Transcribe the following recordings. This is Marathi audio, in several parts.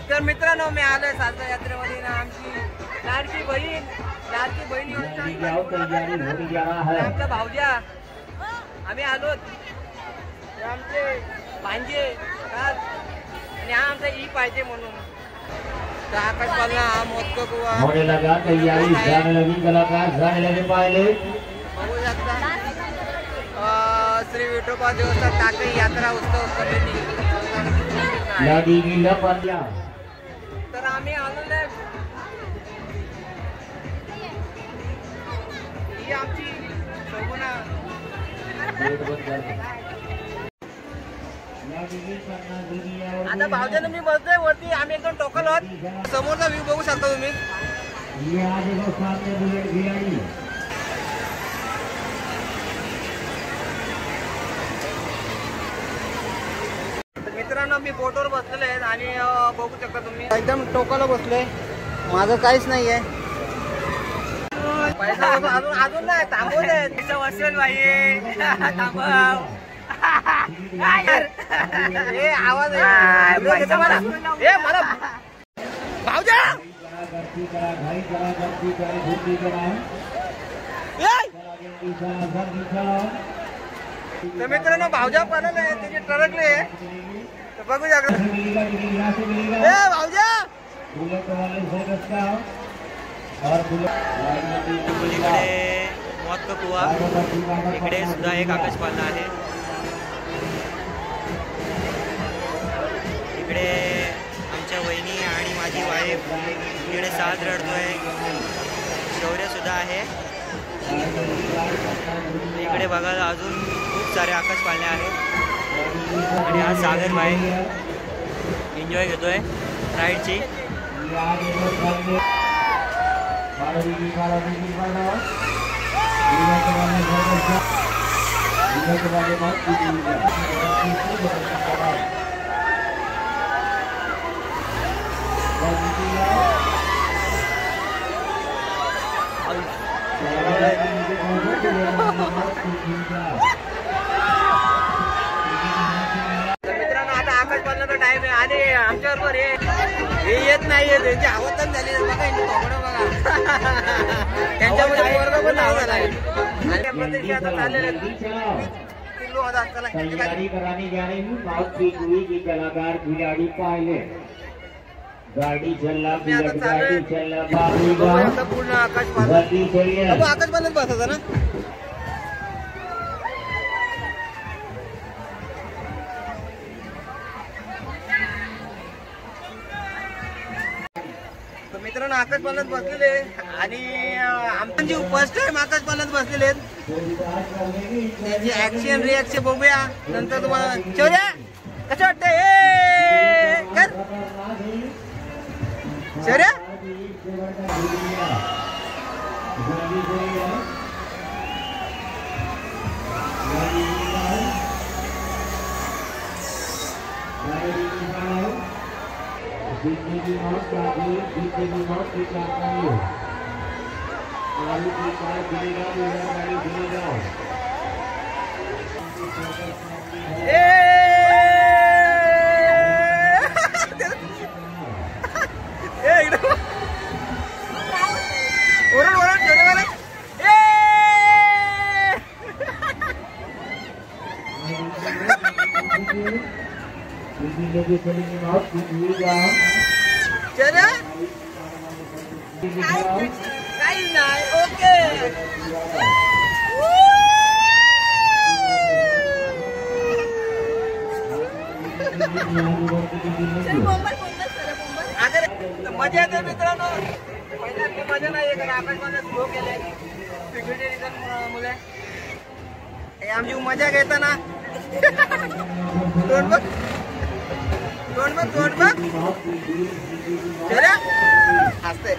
तर मित्रांनो मी आलोय साजरा यात्रेमध्ये ना आमची लाडकी बहीण आमचा भाऊजा आम्ही आलो आमचे भांजे आणि हा आमचा ई पाहिजे म्हणून आकाश पालना हा मोदक गोवा होने लगा तैयारी जाने लगी कलाकार जाने लगे पाहिले बघू शकता श्री विठोबा देवस्थान टाकळी यात्रा उत्सव समिती लाडी गेला पाल्या तर आम्ही आलेलो आहे ही आमची सगुणा आता भावजाने मी बसतोय वरती आम्ही एकदम टोकल आहोत समोरचा व्ह्यू बघू शकता तुम्ही मित्रांनो मी बोटवर बसलेले आहेत आणि बघू शकता तुम्ही एकदम टोकाला बसलोय माझं काहीच नाहीये अजून नाही थांबवलंय वसेल भाई थांबव आवाज मला भाऊजा तर मित्रांनो भाऊजा पडले त्याची टरकले तर बघू शकता भाऊजा मोदक कुवा इकडे सुद्धा एक आकाशपालना आहे इकडे आमच्या वहिनी आणि माझी वाईफ इकडे साथ रडतोय शौर्य सुद्धा आहे इकडे बघा अजून खूप सारे आकाशपालने आहेत आणि हा सागर भाई एन्जॉय घेतोय राईडची मित्रांनो आता आकाश पालनाचा टाइम आहे आणि आमच्या बरोबर हे येत नाहीये त्यांची आवतच झाली बघा बघा त्यांच्यामध्ये वर्ग पण नाव झालाय आणि प्रत्येक आता चाललेले किल्लो होता गाड़ी चलना पूर्ण आकाश पालनात बसायचा ना मित्रांनो आकाश पालनात बसलेले आणि आमची फर्स्ट टाइम आकाश पालनात बसलेले आहेत त्यांची ऍक्शन रिॲक्शन बघूया नंतर तुम्हाला शौर्या कसं वाटतंय कर शौर्या जिंदगी मौत का जिंदगी मौत की चाहता हूँ आलू की चाय गिरेगा मेरा गाड़ी गिरेगा जिंदगी चलेगी मौत की गिरेगा चला काही नाही ओके मजा येते मित्रांनो पहिल्या मजा नाही कारण आपण मला स्लो केले मुले आमची मजा घेताना तोंड बघ चला हसते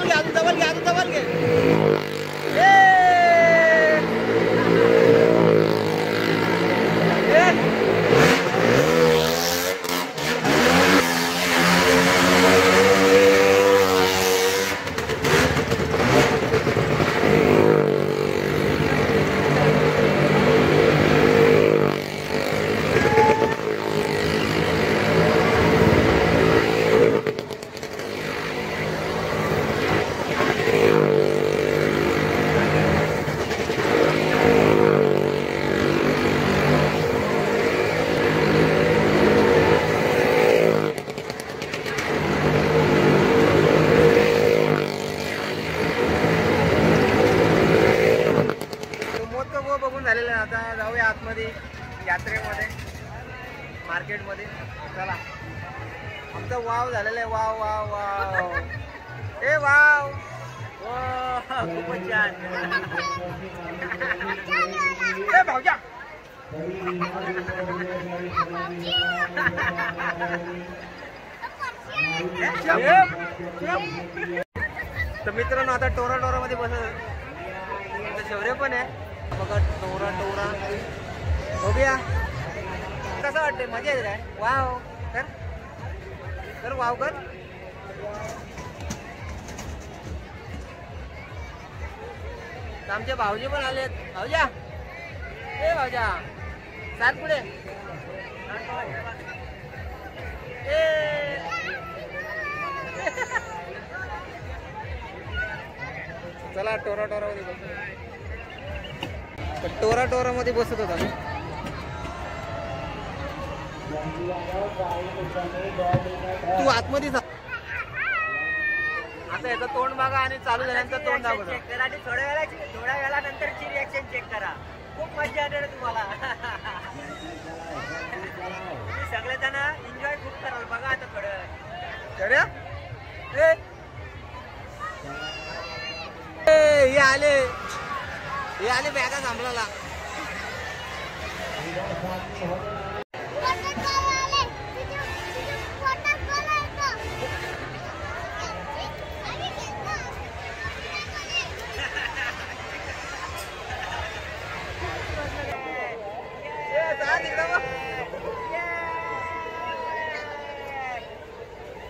घे अजून जवळ घे अजून जवळ घे झालेलं आहे. आता जाऊया आतमध्ये यात्रेमध्ये मार्केटमध्ये. चला आमचा वाव झालेला आहे. वाव वाव वाव ए वाव खूपच छान. ए भाऊजा तर मित्रांनो आता टोरा टोरा मध्ये बसत शौर्य पण आहे बघा. टोरा टोरा बघूया कसं वाटतंय. मजा येत काय. वाव कर कर वाव कर. आमचे भाऊजी पण आलेत. भाऊजा ए भाऊजा सात पुढे चला टोरा टोरा मध्ये टोरा टोरा मध्ये बसत होता. तू आतमध्ये जा. आता याचं तोंड बघा आणि चालू झाल्यानंतर तोंड दाखवा. थोड्या वेळा नंतरची रिएक्शन चेक करा. खूप मजा येणार तुम्हाला. सगळेजण एन्जॉय खूप कराल बघा. आता थोडं हे आले बॅगा सांभाळायला.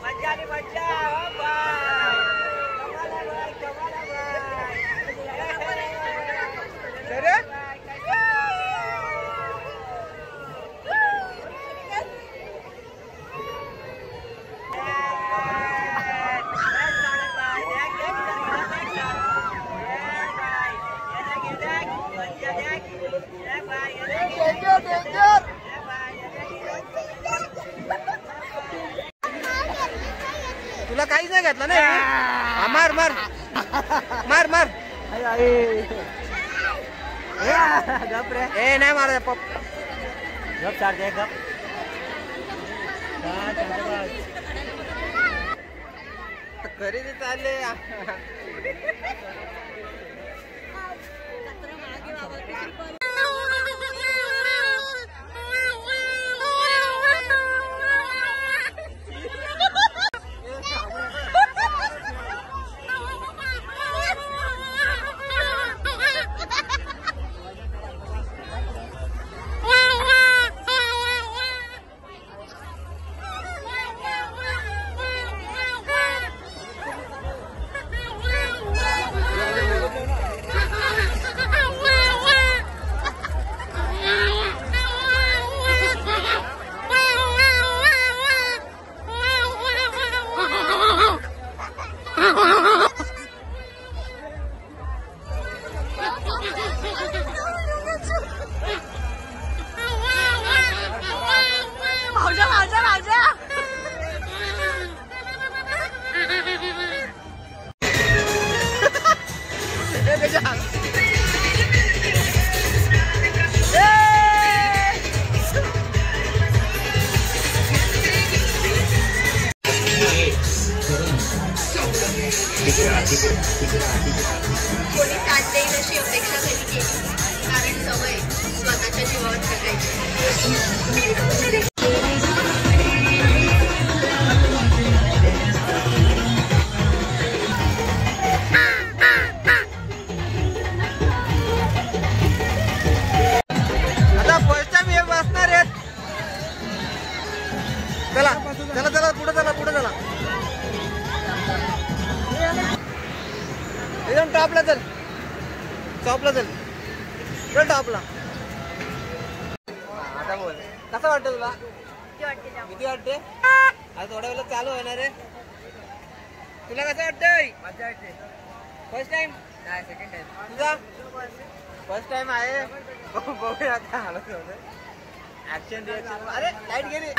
मजा आली मजा. तुला काहीच नाही घेतलं ना. मार मार मार मार. गप रे. ए नाही मार पप गप चालते गप. खरेदी चालले. कोणी ताट देईल अशी अपेक्षा कधी केली, कारण सवय स्वतःच्या जीवावर जगायची. एकदम टॉपला चल, टॉपला चल, टॉपला. आता बोल, कसं वाटतं तुला? किती वाटते? आता थोड्या वेळेला चालू होणार आहे. तुला कसं वाटतंय? मजा वाटते. First time? नाही, सेकंड टाइम. तुझा फर्स्ट टाइम आहे. बघूया आता हालत होतं. Action reaction. अरे लाईट गेली.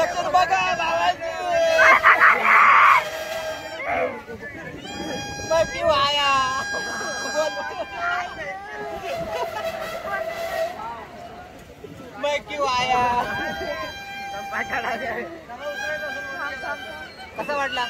ऍक्शन बघा बाबाजी. मग क्यों आया बोल, मैं क्यों आया. कसा वाटला?